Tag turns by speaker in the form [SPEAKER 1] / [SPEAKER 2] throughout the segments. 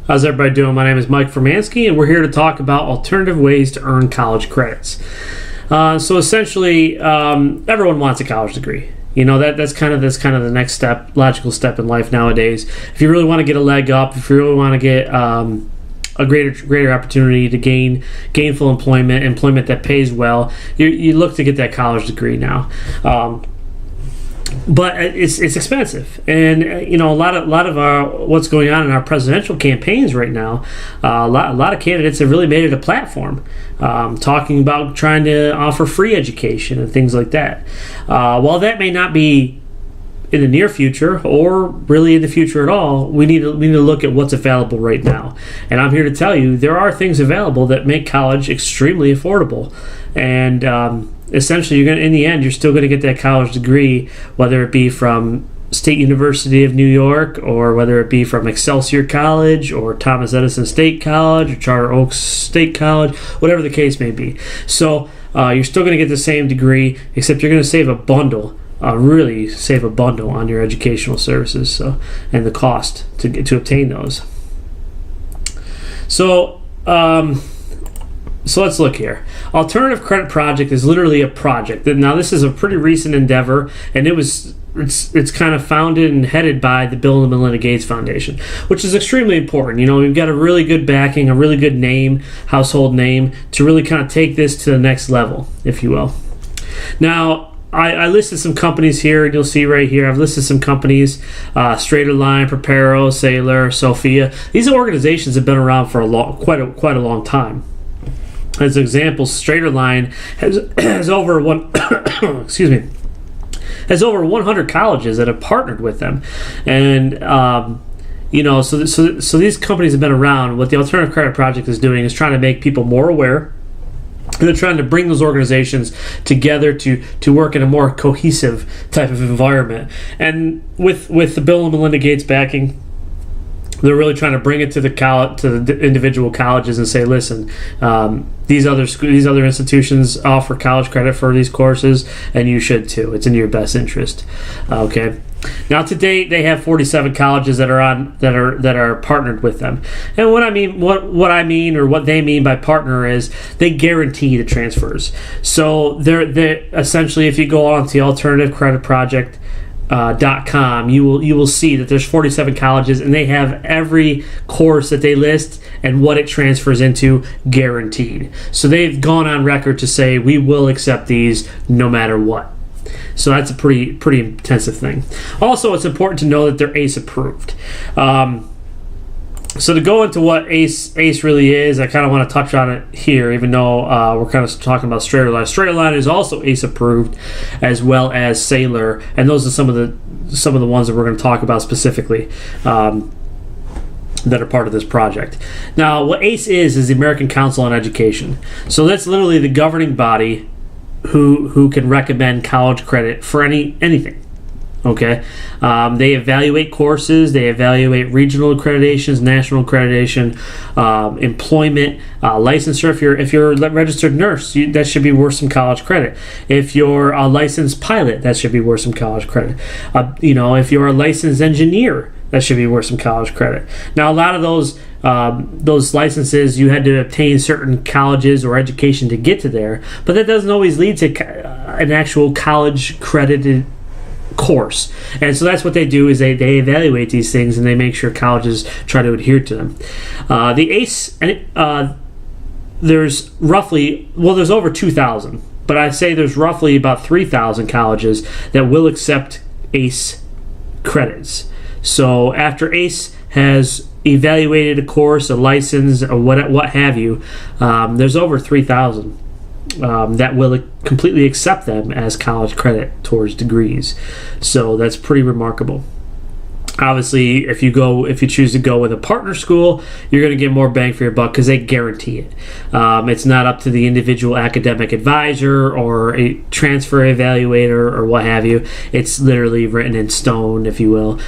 [SPEAKER 1] How's everybody doing? My name is Mike Formansky, and we're here to talk about alternative ways to earn college credits. So essentially, everyone wants a college degree. You know, that's kind of the next step, logical step in life nowadays. If you really want to get a leg up, if you really want to get a greater opportunity to gain gainful employment that pays well, you look to get that college degree now. But it's expensive, and a lot of what's going on in our presidential campaigns right now, a lot of candidates have really made it a platform, talking about trying to offer free education and things like that. While that may not be in the near future or really in the future at all, we need to look at what's available right now. And I'm here to tell you there are things available that make college extremely affordable, and essentially, in the end, you're still going to get that college degree, whether it be from State University of New York, or whether it be from Excelsior College, or Thomas Edison State College, or Charter Oaks State College, whatever the case may be. So you're still going to get the same degree, except you're going to save a bundle, really save a bundle on your educational services, and the cost to obtain those. So let's look here. Alternative Credit Project is literally a project. Now, this is a pretty recent endeavor, and it's kind of founded and headed by the Bill and Melinda Gates Foundation, which is extremely important. We've got a really good backing, a really good name, household name, to really kind of take this to the next level, if you will. Now, I listed some companies here, and you'll see right here, I've listed some companies, Straighterline, Preparo, Saylor, Sophia. These organizations have been around for quite a long time. As an example, Straighterline has over 100 colleges that have partnered with them, and so these companies have been around. What the Alternative Credit Project is doing is trying to make people more aware. And they're trying to bring those organizations together to work in a more cohesive type of environment. And with the Bill and Melinda Gates backing, they're really trying to bring it to the individual colleges and say, listen, these other institutions offer college credit for these courses, and you should too. It's in your best interest. Okay. Now, to date, they have 47 colleges that are partnered with them. And what I mean, or what they mean by partner, is they guarantee the transfers. So they're essentially, if you go on to the Alternative Credit Project .com, you will see that there's 47 colleges, and they have every course that they list and what it transfers into guaranteed. So they've gone on record to say, we will accept these no matter what. So that's a pretty intensive thing. Also, it's important to know that they're ACE approved. So to go into what ACE really is, I kind of want to touch on it here, even though we're kind of talking about Straighterline. Straighterline is also ACE approved, as well as Saylor, and those are some of the ones that we're going to talk about specifically that are part of this project. Now, what ACE is the American Council on Education. So that's literally the governing body who can recommend college credit for anything. Okay, they evaluate courses, they evaluate regional accreditations, national accreditation, employment, licensure. If you're a registered nurse, that should be worth some college credit. If you're a licensed pilot, that should be worth some college credit. If you're a licensed engineer, that should be worth some college credit. Now, a lot of those licenses, you had to obtain certain colleges or education to get to there, but that doesn't always lead to an actual college credited course. And so that's what they do, is they evaluate these things, and they make sure colleges try to adhere to them. The ACE, there's over 2,000, but I say there's roughly about 3,000 colleges that will accept ACE credits. So after ACE has evaluated a course, a license, or what have you, there's over 3,000 that will completely accept them as college credit towards degrees. So that's pretty remarkable. Obviously, if you choose to go with a partner school, you're going to get more bang for your buck because they guarantee it. It's not up to the individual academic advisor or a transfer evaluator or what have you. It's literally written in stone, if you will.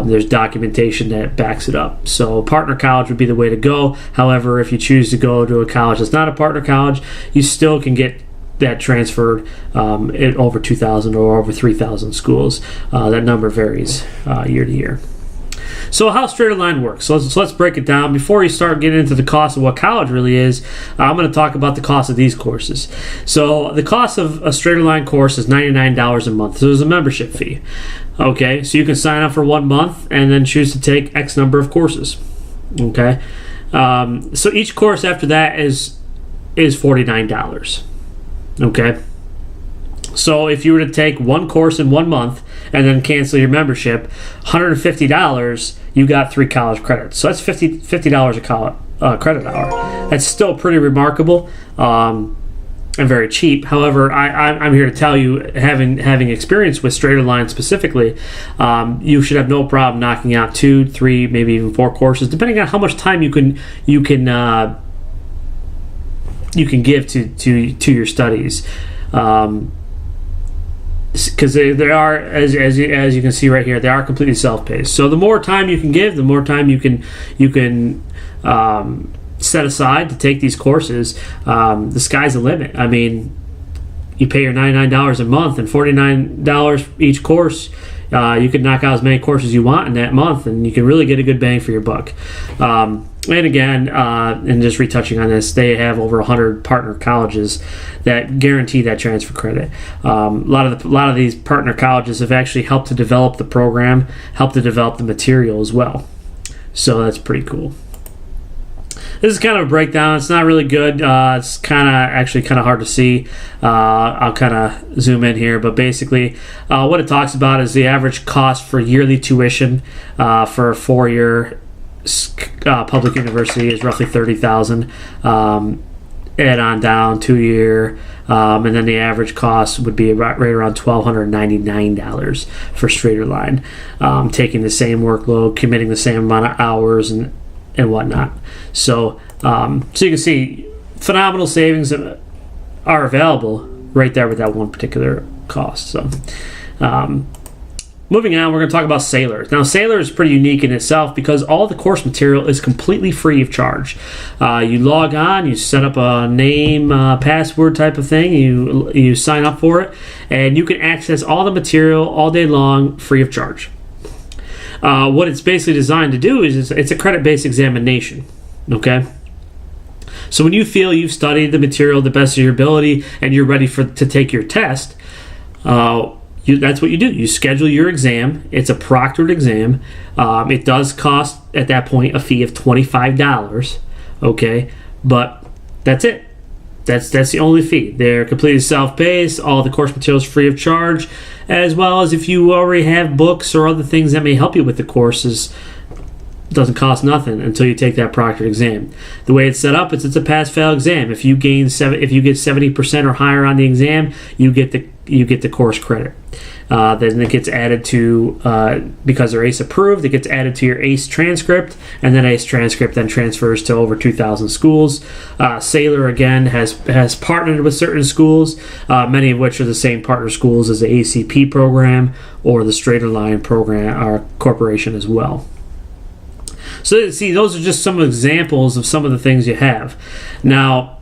[SPEAKER 1] There's documentation that backs it up. So partner college would be the way to go. However, if you choose to go to a college that's not a partner college, you still can get that transferred at over 2,000 or over 3,000 schools. That number varies year to year. So how Straighterline works. So let's break it down. Before you start getting into the cost of what college really is, I'm going to talk about the cost of these courses. So the cost of a Straighterline course is $99 a month. So there's a membership fee. Okay, so you can sign up for 1 month and then choose to take X number of courses. Okay, so each course after that is $49. Okay, so if you were to take one course in 1 month and then cancel your membership, $150, you got 3 college credits. So that's $50 a credit hour. That's still pretty remarkable. And very cheap. However, I'm here to tell you, having experience with Straighterline specifically, you should have no problem knocking out 2, 3, maybe even 4 courses, depending on how much time you can give to your studies. Because they are, as you can see right here, they are completely self-paced. So the more time you can give, the more time you can set aside to take these courses. The sky's the limit. I mean, you pay your $99 a month and $49 each course. You can knock out as many courses you want in that month, and you can really get a good bang for your buck. And again, and just retouching on this, they have over 100 partner colleges that guarantee that transfer credit. A lot of these partner colleges have actually helped to develop the program, helped to develop the material as well. So that's pretty cool. This is kind of a breakdown. It's not really good. It's kind of hard to see. I'll kind of zoom in here, but basically, what it talks about is the average cost for yearly tuition for a 4-year public university is roughly $30,000. Add on down 2-year, and then the average cost would be right around $1,299 for Straighterline, taking the same workload, committing the same amount of hours, and whatnot. So you can see phenomenal savings are available right there with that one particular cost. So moving on, we're going to talk about Saylor. Now, Saylor is pretty unique in itself because all the course material is completely free of charge. You log on, you set up a name, password type of thing, you sign up for it, and you can access all the material all day long free of charge. What it's basically designed to do is it's a credit-based examination. Okay, so when you feel you've studied the material the best of your ability and you're ready to take your test, that's what you do. You schedule your exam. It's a proctored exam. It does cost at that point a fee of $25. Okay, but that's it. That's the only fee. They're completely self-paced. All the course material is free of charge, as well as if you already have books or other things that may help you with the courses. It doesn't cost nothing until you take that proctored exam. The way it's set up is it's a pass-fail exam. If you get 70% or higher on the exam, you get the course credit. Then it gets added to, because they're ACE approved, it gets added to your ACE transcript, and that ACE transcript then transfers to over 2,000 schools. Saylor, again, has partnered with certain schools, many of which are the same partner schools as the ACP program or the Straighterline program or corporation as well. So, see, those are just some examples of some of the things you have. Now,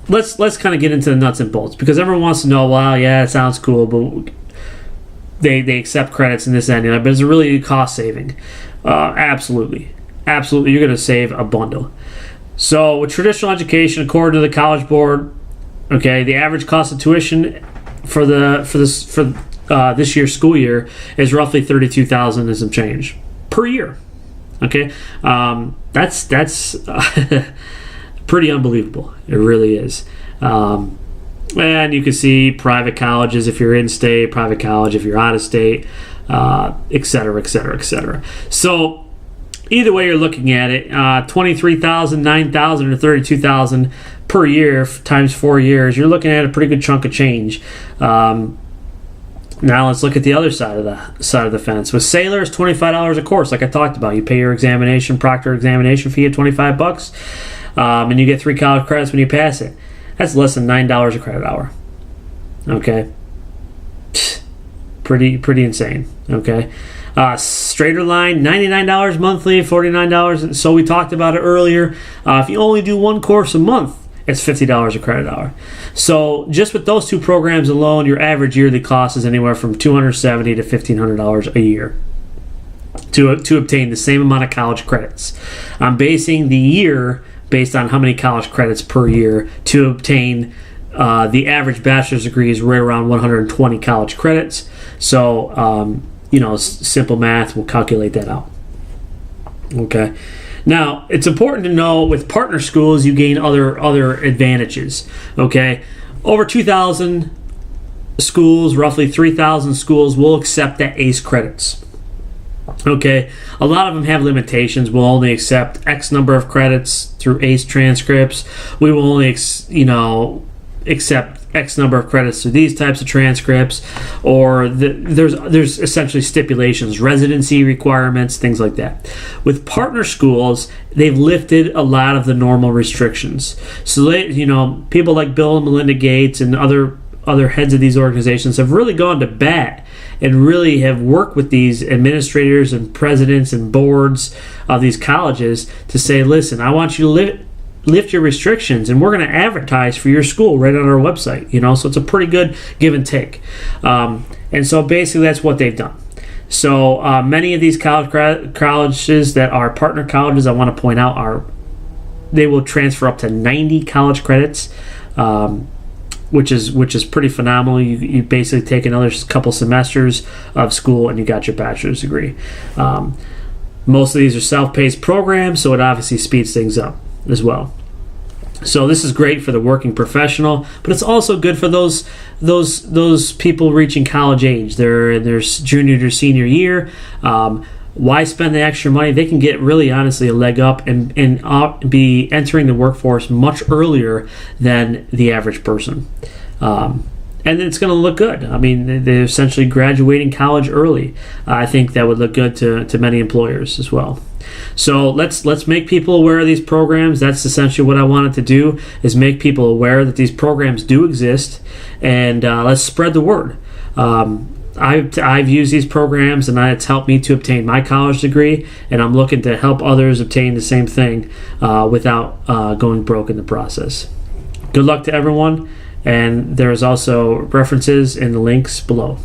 [SPEAKER 1] let's kind of get into the nuts and bolts, because everyone wants to know, wow, yeah, it sounds cool, but they accept credits and this and that, but is it really cost saving? Absolutely, you're going to save a bundle. So with traditional education, according to the College Board, okay, the average cost of tuition for this year's school year is roughly $32,000 and some change per year. Okay, that's pretty unbelievable. It really is. And you can see private colleges if you're in state, private college if you're out of state, et cetera, et cetera, et cetera. So either way you're looking at it, $23,000, $9,000, or $32,000 per year times 4 years, you're looking at a pretty good chunk of change. Now let's look at the other side of the fence. With Saylor, it's $25 a course, like I talked about. You pay your proctor examination fee of $25, and you get 3 college credits when you pass it. That's less than $9 a credit hour. Okay, pretty insane. Okay, Straighterline, $99 monthly, $49. So we talked about it earlier. If you only do 1 course a month, it's $50 a credit hour. So just with those 2 programs alone, your average yearly cost is anywhere from $270 to $1,500 a year. to obtain the same amount of college credits. I'm basing the year based on how many college credits per year to obtain the average bachelor's degree is right around 120 college credits. So, simple math will calculate that out. Okay. Now, it's important to know with partner schools, you gain other advantages. Okay. Over 2,000 schools, roughly 3,000 schools will accept that ACE credits. Okay, a lot of them have limitations. We'll only accept X number of credits through ACE transcripts. We will only, accept X number of credits through these types of transcripts. Or there's essentially stipulations, residency requirements, things like that. With partner schools, they've lifted a lot of the normal restrictions. So people like Bill and Melinda Gates and other heads of these organizations have really gone to bat and really have worked with these administrators and presidents and boards of these colleges to say, listen, I want you to lift your restrictions, and we're going to advertise for your school right on our website. So it's a pretty good give and take. And so basically that's what they've done. So many of these colleges that are partner colleges, I want to point out, they will transfer up to 90 college credits, which is pretty phenomenal. You basically take another couple semesters of school and you got your bachelor's degree. Most of these are self-paced programs, so it obviously speeds things up as well. So this is great for the working professional, but it's also good for those people reaching college age. They're in their junior to senior year. Why spend the extra money? They can get really honestly a leg up and be entering the workforce much earlier than the average person. And it's going to look good. I mean, they're essentially graduating college early. I think that would look good to many employers as well. So let's make people aware of these programs. That's essentially what I wanted to do, is make people aware that these programs do exist, and let's spread the word. I've used these programs, and it's helped me to obtain my college degree, and I'm looking to help others obtain the same thing without going broke in the process. Good luck to everyone, and there's also references in the links below.